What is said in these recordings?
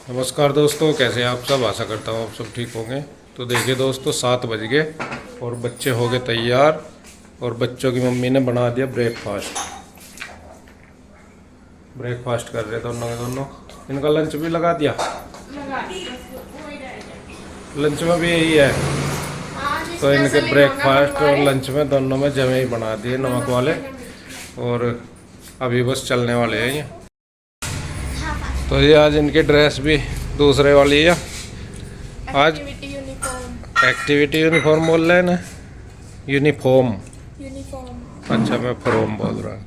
नमस्कार दोस्तों, कैसे हैं आप सब। आशा करता हूँ आप सब ठीक होंगे। तो देखिए दोस्तों, 7 बज गए और बच्चे हो गए तैयार और बच्चों की मम्मी ने बना दिया ब्रेकफास्ट। ब्रेकफास्ट कर रहे दोनों के दोनों। इनका लंच भी लगा दिया। लंच में भी यही है, तो इनके ब्रेकफास्ट और लंच में दोनों में जमे ही बना दिए नमक वाले। और अभी बस चलने वाले हैं ये। तो ये आज इनकी ड्रेस भी दूसरे वाली है। आज एक्टिविटी यूनिफॉर्म बोल रहे हैं ना। यूनिफॉर्म। अच्छा, मैं फ्रॉम बोल रहा हूँ।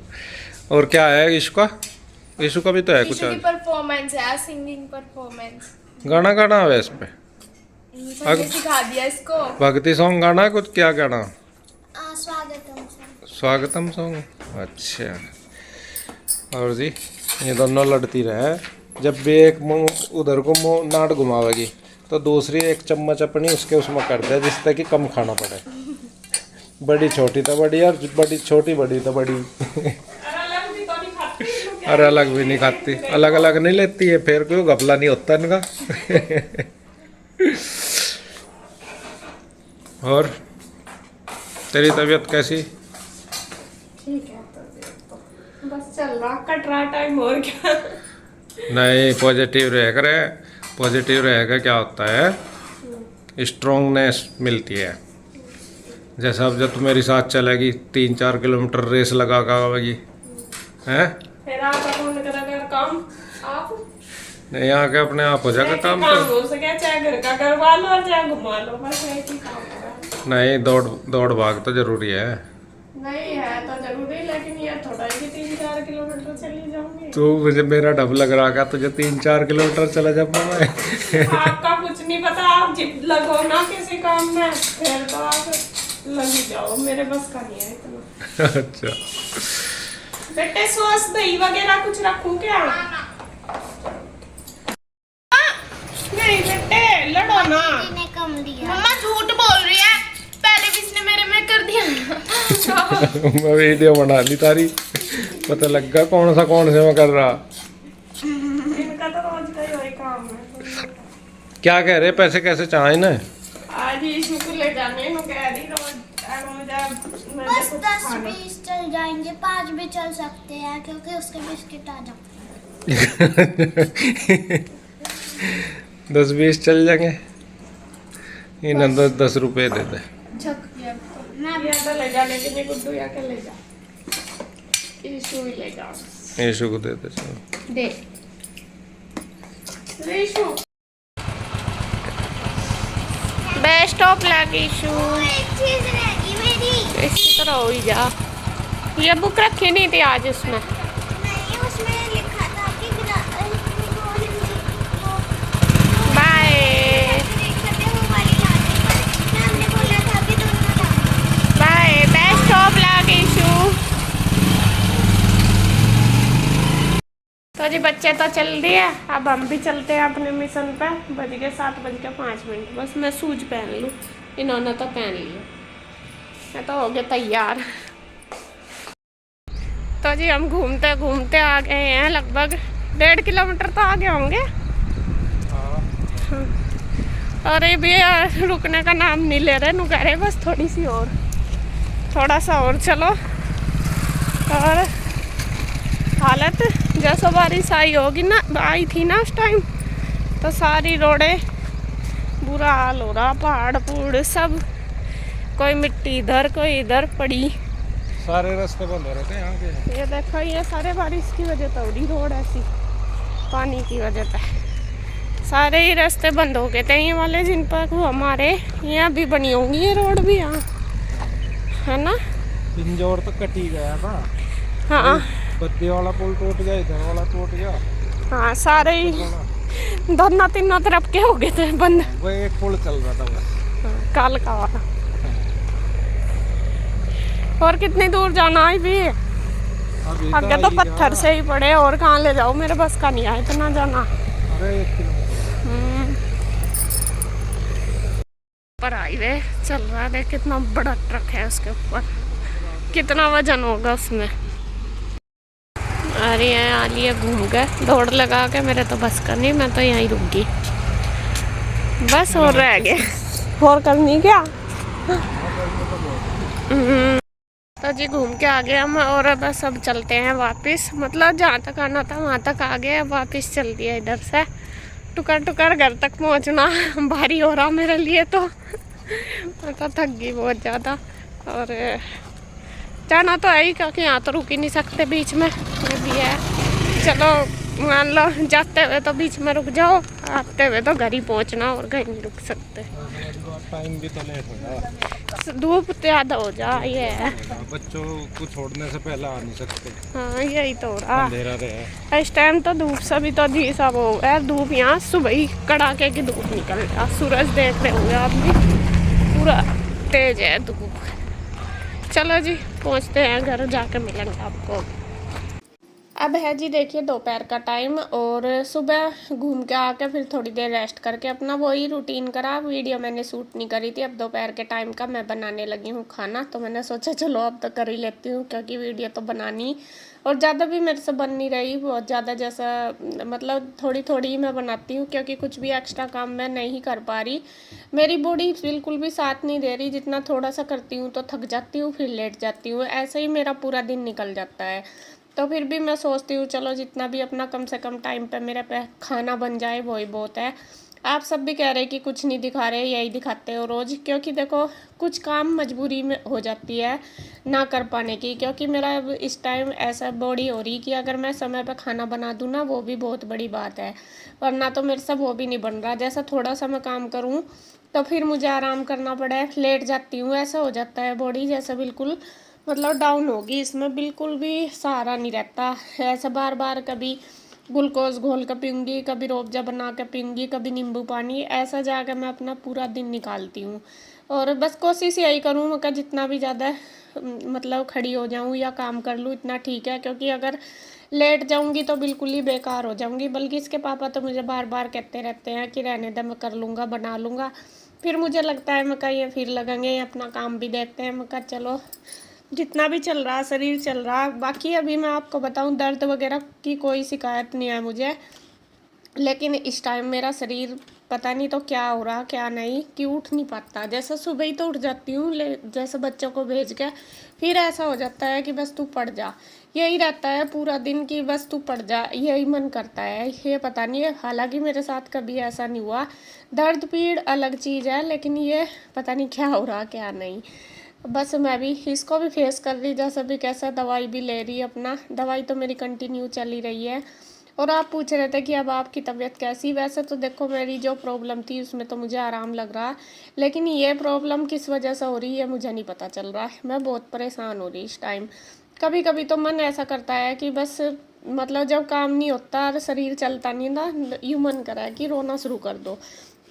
और क्या है इसका? यीशु का भी तो है कुछ आज। परफॉर्मेंस है, सिंगिंग परफॉर्मेंस। गाना गाना है इस पे। सिखा दिया इसको। भक्ति सॉन्ग गाना है कुछ? क्या गाना? स्वागतम। स्वागतम सॉन्ग। अच्छा। और जी ये दोनों लड़ती रहे। जब भी एक मुंह उधर को मुंह नाट घुमावेगी तो दूसरी एक चम्मच अपनी उसके उसमें कर दे, जिससे कि कम खाना पड़े। बड़ी छोटी तो बड़ी और बड़ी छोटी बड़ी तो बड़ी। और अलग भी नहीं खाती, अलग अलग नहीं लेती है। फिर क्यों घपला नहीं होता इनका। और तेरी तबीयत कैसी? ठीक है, तो बस चल रहा कटरा टाइम और क्या। नहीं, पॉजिटिव रह कर। पॉजिटिव रहेगा क्या होता है, स्ट्रोंगनेस मिलती है। जैसा अब जब तू मेरे साथ चलेगी 3-4 किलोमीटर रेस लगा आवेगी हैं। फिर आप कौन करेगा काम? आप नहीं, यहाँ के अपने आप हो जाएगा काम। तो हो सके चाहे घर का करवा लो और चाहे घुमा लो, बस एक ही काम होगा। नहीं, दौड़ दौड़ भाग तो जरूरी है। नहीं है तो जरूरी, लेकिन ये थोड़ा ही 3-4 किलोमीटर चली जाऊंगी। तो मुझे मेरा डब लग रहा था तुझे 3-4 किलोमीटर चला जाऊंगा मैं। आपका कुछ नहीं पता, आप जिद लगो ना किसी काम में फिर तो आप लग जाओ। मेरे बस का नहीं है इतना। अच्छा बेटे, सॉस दही वगैरह कुछ रखूं क्या? नहीं बेटे, लड़ो ना। मम्मा झूठ बोल रही है, पहले भी इसने मेरे में कर दिया। मैं वीडियो बना ली तारी, पता लग गया कौन से मैं कर रहा। इनका तो रोज का ही वही काम है। क्या कह रहे, पैसे कैसे चाहे ना? आज यीशु को ले जाने को कह रही रोज। बस 10-20 चल जाएंगे, 5 भी चल सकते हैं क्योंकि उसके बिस्किट आ जाते हैं। 10-20 चल जाएंगे। इन्हें 10 रुपए दे दे। ये तो ले जा, लेकिन ये गुड्डू या के ले जा। यीशु ही ले जा। यीशु को दे दे। चलो दे यीशु। बेस्ट ऑफ लक यीशु। एक चीज रहेगी मेरी। इसी तरह हो ही जा। ये बुक रखी नहीं थी आज उसमें। नहीं, उसमें लिखा था कि बाय। हमने बोला था कि दोनों जाओ। बाय, बेस्ट ऑफ लक यीशु। तो जी बच्चे तो चल दिए, अब हम भी चलते हैं अपने मिशन पे। बज गए 7:05। बस मैं शूज पहन लूँ, इन्होंने तो पहन लिया। मैं तो हो गया तैयार। तो जी हम घूमते घूमते आ गए हैं, लगभग 1.5 किलोमीटर तो आगे होंगे। और ये भी रुकने का नाम नहीं ले रहे, नु कह रहे बस थोड़ा सा और चलो। और हालत जैसा बारिश आई थी ना उस टाइम, तो सारी रोडें बुरा हाल हो रहा। पहाड़ सब, कोई मिट्टी इधर कोई इधर पड़ी। सारे रास्ते बंद हो रहे थे यहाँ के। ये देखो, ये सारे बारिश की वजह से हो रही रोड ऐसी, पानी की वजह से सारे ही रास्ते बंद हो गए थे। ये वाले जिन पर हमारे यहाँ भी बनी होंगी ये रोड भी, यहाँ है ना। पिंजौर तो कट ही गया था। हाँ, बद्दी वाला पुल टूट गया, इधर वाला टूट गया। हाँ, सारे ही दोनों तीनों तरफ के हो गए थे बंद। वो एक पुल चल रहा था बस। काल का वाला। और कितनी दूर जाना है भी? आगे तो पत्थर से ही पड़े, और कहाँ ले जाओ, मेरे बस का नहीं है इतना जाना। अरे 1 किलोमीटर पर हाईवे चल रहा है, देख कितना बड़ा ट्रक है उसके ऊपर, कितना वजन होगा उसमें। अरे यहाँ आ लिया घूम गए दौड़ लगा के, मेरे तो बस का नहीं, मैं तो यहीं रुक गई बस। और रह गए और करनी क्या। तो जी घूम के आ गए हम और बस अब चलते हैं वापस, मतलब जहाँ तक आना था वहाँ तक आ गए, अब वापस चल दिया इधर से। टुकर टुकर घर तक पहुँचना भारी हो रहा मेरे लिए तो मैं तो थक गई बहुत ज़्यादा। और जाना तो है ही, क्योंकि यहाँ तो रुक ही नहीं सकते बीच में, ये भी है। चलो मान लो जाते हुए तो बीच में रुक जाओ, आते हुए तो घर ही पहुँचना और कहीं नहीं रुक सकते। टाइम भी तो लेट होगा, धूप ज़्यादा हो जा, ये है। बच्चों को छोड़ने से पहले आ नहीं सकते, हाँ यही तो हो रहा अंधेरा रहे। इस टाइम तो धूप से भी तो जी सब हो है। धूप यहाँ सुबह ही कड़ाके की धूप निकल रहा, सूरज देख रहे होंगे आप भी, पूरा तेज है धूप। चलो जी पहुँचते हैं घर, जाके मिलेंगे आपको। अब है जी देखिए दोपहर का टाइम, और सुबह घूम के आके फिर थोड़ी देर रेस्ट करके अपना वही रूटीन करा। वीडियो मैंने शूट नहीं करी थी। अब दोपहर के टाइम का मैं बनाने लगी हूँ खाना, तो मैंने सोचा चलो अब तो कर ही लेती हूँ, क्योंकि वीडियो तो बनानी और ज़्यादा भी मेरे से बन नहीं रही बहुत ज़्यादा, जैसा मतलब थोड़ी थोड़ी ही मैं बनाती हूँ, क्योंकि कुछ भी एक्स्ट्रा काम मैं नहीं कर पा रही। मेरी बॉडी बिल्कुल भी साथ नहीं दे रही, जितना थोड़ा सा करती हूँ तो थक जाती हूँ, फिर लेट जाती हूँ, ऐसे ही मेरा पूरा दिन निकल जाता है। तो फिर भी मैं सोचती हूँ चलो जितना भी अपना कम से कम टाइम पे मेरे पे खाना बन जाए वही बहुत है। आप सब भी कह रहे कि कुछ नहीं दिखा रहे, यही दिखाते हो रोज़, क्योंकि देखो कुछ काम मजबूरी में हो जाती है ना कर पाने की, क्योंकि मेरा इस टाइम ऐसा बॉडी हो रही कि अगर मैं समय पे खाना बना दूँ ना वो भी बहुत बड़ी बात है, वरना तो मेरे से वो भी नहीं बन रहा। जैसा थोड़ा सा मैं काम करूँ तो फिर मुझे आराम करना पड़े, लेट जाती हूँ, ऐसा हो जाता है बॉडी जैसा बिल्कुल मतलब डाउन होगी, इसमें बिल्कुल भी सहारा नहीं रहता। ऐसा बार बार कभी ग्लूकोज घोल कर पीऊँगी, कभी रूअफ़ज़ा बना कर पीऊँगी, कभी नींबू पानी, ऐसा जाकर मैं अपना पूरा दिन निकालती हूँ। और बस कोशिश यही करूँ मैं जितना भी ज़्यादा मतलब खड़ी हो जाऊँ या काम कर लूँ इतना ठीक है, क्योंकि अगर लेट जाऊँगी तो बिल्कुल ही बेकार हो जाऊँगी। बल्कि इसके पापा तो मुझे बार बार कहते रहते हैं कि रहने दे, मैं कर लूँगा, बना लूँगा। फिर मुझे लगता है मैं कहीं फिर लगेंगे अपना काम भी देखते हैं, मैं चलो जितना भी चल रहा शरीर चल रहा। बाकी अभी मैं आपको बताऊं दर्द वगैरह की कोई शिकायत नहीं है मुझे, लेकिन इस टाइम मेरा शरीर पता नहीं तो क्या हो रहा क्या नहीं, कि उठ नहीं पाता। जैसे सुबह ही तो उठ जाती हूँ जैसे बच्चों को भेज के, फिर ऐसा हो जाता है कि बस तू पड़ जा, यही रहता है पूरा दिन कि बस तू पड़ जा, यही मन करता है। ये पता नहीं है, हालांकि मेरे साथ कभी ऐसा नहीं हुआ, दर्द पीड़ अलग चीज़ है, लेकिन ये पता नहीं क्या हो रहा क्या नहीं। बस मैं भी इसको भी फेस कर रही, जैसा भी कैसा दवाई भी ले रही, अपना दवाई तो मेरी कंटिन्यू चल ही रही है। और आप पूछ रहे थे कि अब आपकी तबीयत कैसी, वैसे तो देखो मेरी जो प्रॉब्लम थी उसमें तो मुझे आराम लग रहा, लेकिन ये प्रॉब्लम किस वजह से हो रही है मुझे नहीं पता चल रहा है। मैं बहुत परेशान हो रही इस टाइम। कभी कभी तो मन ऐसा करता है कि बस मतलब जब काम नहीं होता और शरीर चलता नहीं ना, यूँ मन करा है कि रोना शुरू कर दो।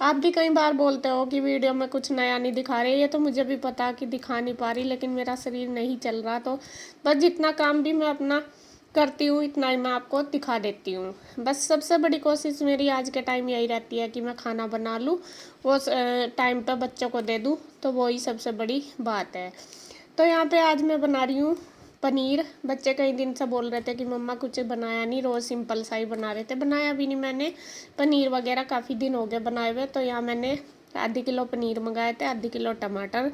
आप भी कई बार बोलते हो कि वीडियो में कुछ नया नहीं दिखा रहे, ये तो मुझे भी पता कि दिखा नहीं पा रही, लेकिन मेरा शरीर नहीं चल रहा, तो बस जितना काम भी मैं अपना करती हूँ इतना ही मैं आपको दिखा देती हूँ। बस सबसे बड़ी कोशिश मेरी आज के टाइम यही रहती है कि मैं खाना बना लूँ, वो टाइम पर बच्चों को दे दूँ, तो वही सबसे बड़ी बात है। तो यहाँ पे आज मैं बना रही हूँ पनीर। बच्चे कई दिन से बोल रहे थे कि मम्मा कुछ बनाया नहीं, रोज़ सिंपल सा ही बना रहे थे। बनाया भी नहीं मैंने पनीर वगैरह, काफ़ी दिन हो गए बनाए हुए। तो यहाँ मैंने आधी किलो पनीर मंगाए थे, आधी किलो टमाटर,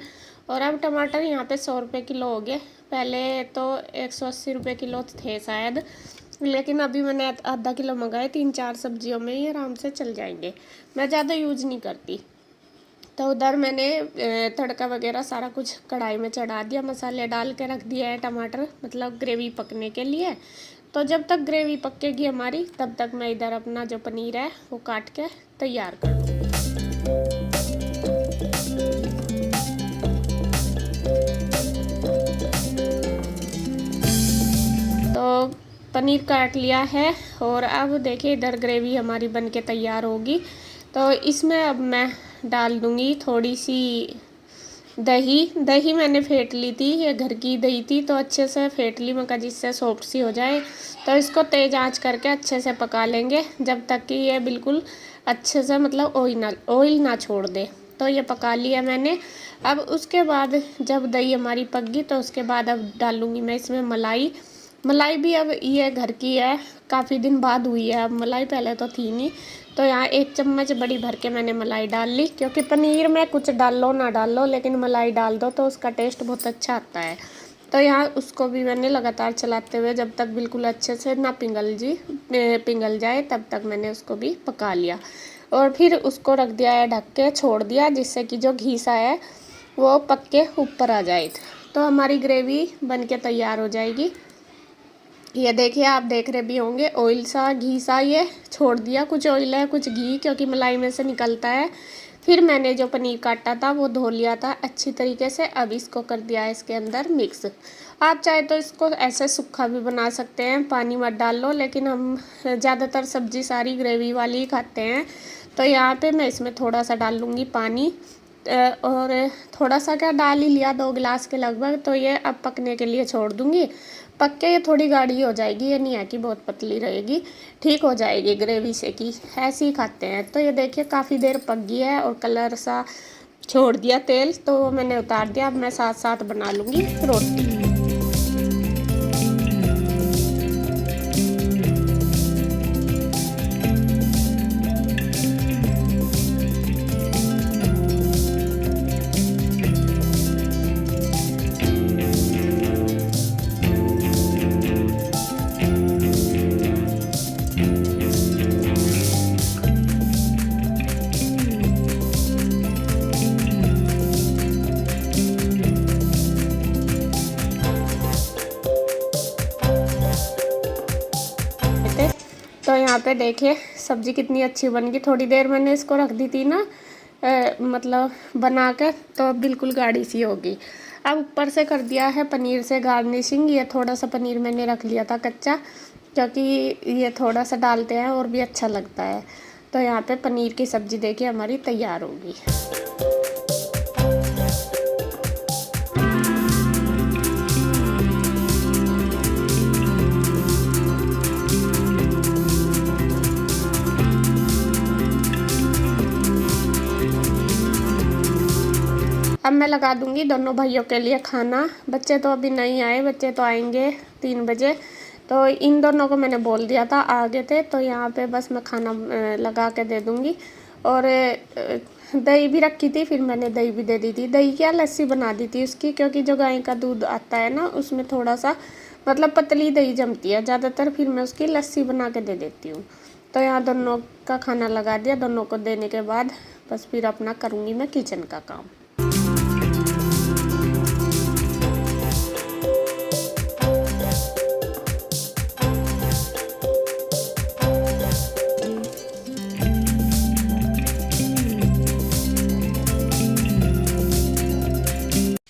और अब टमाटर यहाँ पे 100 रुपये किलो हो गए। पहले तो 180 रुपये किलो थे शायद, लेकिन अभी मैंने आधा किलो मंगाए, 3-4 सब्जियों में ये आराम से चल जाएंगे, मैं ज़्यादा यूज़ नहीं करती। तो उधर मैंने तड़का वगैरह सारा कुछ कढ़ाई में चढ़ा दिया, मसाले डाल के रख दिया है, टमाटर मतलब ग्रेवी पकने के लिए। तो जब तक ग्रेवी पकेगी हमारी तब तक मैं इधर अपना जो पनीर है वो काट के तैयार कर दूँगी। तो पनीर काट लिया है, और अब देखिए इधर ग्रेवी हमारी बन के तैयार होगी। तो इसमें अब मैं डाल दूँगी थोड़ी सी दही मैंने फेंट ली थी, ये घर की दही थी तो अच्छे से फेंट ली मैं, जिससे सॉफ्ट सी हो जाए। तो इसको तेज़ आंच करके अच्छे से पका लेंगे जब तक कि ये बिल्कुल अच्छे से मतलब ऑयल ना छोड़ दे। तो ये पका लिया मैंने। अब उसके बाद जब दही हमारी पक गई तो उसके बाद अब डालूँगी मैं इसमें मलाई, मलाई भी अब ये घर की है, काफ़ी दिन बाद हुई है। अब मलाई पहले तो थी नहीं। तो यहाँ 1 चम्मच बड़ी भर के मैंने मलाई डाल ली, क्योंकि पनीर में कुछ डाल लो ना डाल लो, लेकिन मलाई डाल दो तो उसका टेस्ट बहुत अच्छा आता है। तो यहाँ उसको भी मैंने लगातार चलाते हुए जब तक बिल्कुल अच्छे से ना पिघल जाए तब तक मैंने उसको भी पका लिया। और फिर उसको रख दिया है ढक के, छोड़ दिया, जिससे कि जो घीसा है वो पक के ऊपर आ जाए। तो हमारी ग्रेवी बन के तैयार हो जाएगी। ये देखिए, आप देख रहे भी होंगे ऑयल सा घी सा ये छोड़ दिया, कुछ ऑयल है कुछ घी, क्योंकि मलाई में से निकलता है। फिर मैंने जो पनीर काटा था वो धो लिया था अच्छी तरीके से। अब इसको कर दिया है इसके अंदर मिक्स। आप चाहे तो इसको ऐसे सूखा भी बना सकते हैं, पानी मत डाल लो, लेकिन हम ज़्यादातर सब्जी सारी ग्रेवी वाली ही खाते हैं। तो यहाँ पे मैं इसमें थोड़ा सा डाल लूँगी पानी, और थोड़ा सा क्या डाल ही लिया, 2 गिलास के लगभग। तो ये अब पकने के लिए छोड़ दूँगी। पक के ये थोड़ी गाढ़ी हो जाएगी, ये नहीं है कि बहुत पतली रहेगी, ठीक हो जाएगी ग्रेवी से कि ऐसे ही खाते हैं। तो ये देखिए काफ़ी देर पक गई है और कलर सा छोड़ दिया तेल, तो मैंने उतार दिया। अब मैं साथ साथ बना लूँगी रोटी। तो यहाँ पे देखिए सब्ज़ी कितनी अच्छी बन गई। थोड़ी देर मैंने इसको रख दी थी ना, मतलब बना कर, तो बिल्कुल गाढ़ी सी होगी। अब ऊपर से कर दिया है पनीर से गार्निशिंग। ये थोड़ा सा पनीर मैंने रख लिया था कच्चा, क्योंकि ये थोड़ा सा डालते हैं और भी अच्छा लगता है। तो यहाँ पे पनीर की सब्ज़ी देखिए हमारी तैयार होगी। अब मैं लगा दूंगी दोनों भाइयों के लिए खाना। बच्चे तो अभी नहीं आए, बच्चे तो आएंगे 3 बजे। तो इन दोनों को मैंने बोल दिया था, आ गए थे। तो यहाँ पे बस मैं खाना लगा के दे दूंगी। और दही भी रखी थी, फिर मैंने दही भी दे दी थी। दही क्या, लस्सी बना दी थी उसकी, क्योंकि जो गाय का दूध आता है ना उसमें थोड़ा सा मतलब पतली दही जमती है ज़्यादातर, फिर मैं उसकी लस्सी बना के दे देती हूँ। तो यहाँ दोनों का खाना लगा दिया। दोनों को देने के बाद बस फिर अपना करूँगी मैं किचन का काम।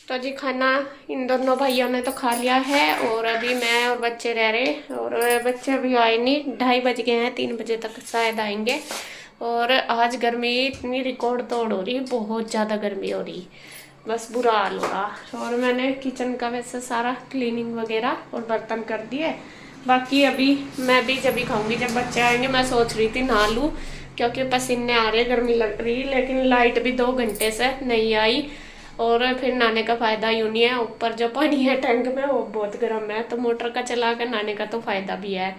तो जी खाना इन दोनों भाइयों ने तो खा लिया है, और अभी मैं और बच्चे रह रहे, और बच्चे अभी आए नहीं, 2:30 बज गए हैं, 3 बजे तक शायद आएंगे। और आज गर्मी इतनी रिकॉर्ड तोड़ हो रही, बहुत ज़्यादा गर्मी हो रही, बस बुरा हाल हो रहा। और मैंने किचन का वैसे सारा क्लीनिंग वगैरह और बर्तन कर दिए। बाकी अभी मैं भी जब भी खाऊंगी जब बच्चे आएंगे। मैं सोच रही थी नहा लूँ, क्योंकि पसीने आ रहे, गर्मी लग रही, लेकिन लाइट भी 2 घंटे से नहीं आई। और फिर नहाने का फ़ायदा यूँ नहीं है, ऊपर जो पानी है टैंक में वो बहुत गर्म है, तो मोटर का चला कर नहाने का तो फ़ायदा भी है।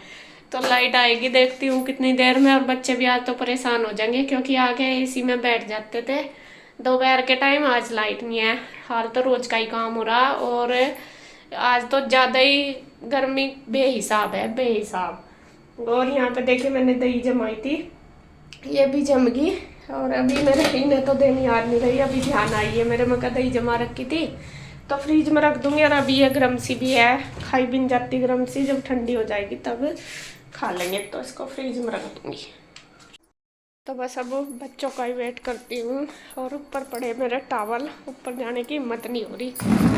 तो लाइट आएगी, देखती हूँ कितनी देर में। और बच्चे भी आज तो परेशान हो जाएंगे, क्योंकि आगे एसी में बैठ जाते थे दोपहर के टाइम। आज लाइट नहीं है, हाल तो रोज़ का ही काम हो रहा। और आज तो ज़्यादा ही गर्मी बेहिसाब है, बेहिसाब। और यहाँ पे देखिए मैंने दही जमाई थी, ये भी जम गई। और अभी मेरे इन्हें तो देनी याद नहीं रही, अभी ध्यान आई है मेरे में, दही जमा रखी थी तो फ्रिज में रख दूंगी। और अभी ये गर्म सी भी है, खाई भी नहीं जाती गर्म सी, जब ठंडी हो जाएगी तब खा लेंगे। तो इसको फ्रिज में रख दूंगी। तो बस अब बच्चों का ही वेट करती हूँ। और ऊपर पड़े मेरे टावल, ऊपर जाने की हिम्मत नहीं हो रही,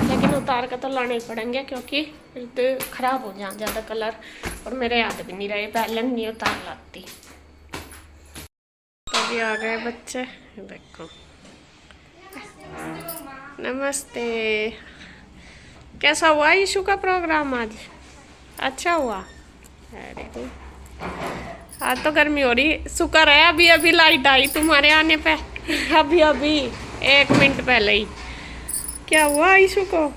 लेकिन उतार कर तो लाने ही पड़ेंगे, क्योंकि फिर तो ख़राब हो जाए ज़्यादा कलर। और मेरे याद भी नहीं रहे, पहले नहीं उतार लाती। अभी आ गए बच्चे, देखो। नमस्ते। कैसा हुआ ईशु का प्रोग्राम आज? अच्छा हुआ? अरे आज तो गर्मी हो रही, शुक्र है अभी अभी लाइट आई तुम्हारे आने पे, अभी अभी 1 मिनट पहले ही। क्या हुआ ईशु को?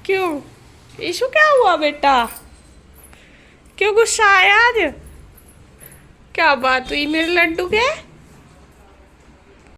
क्यों ईशु, क्या हुआ बेटा? क्यों गुस्सा आया आज? क्या बात हुई मेरे लड्डू के?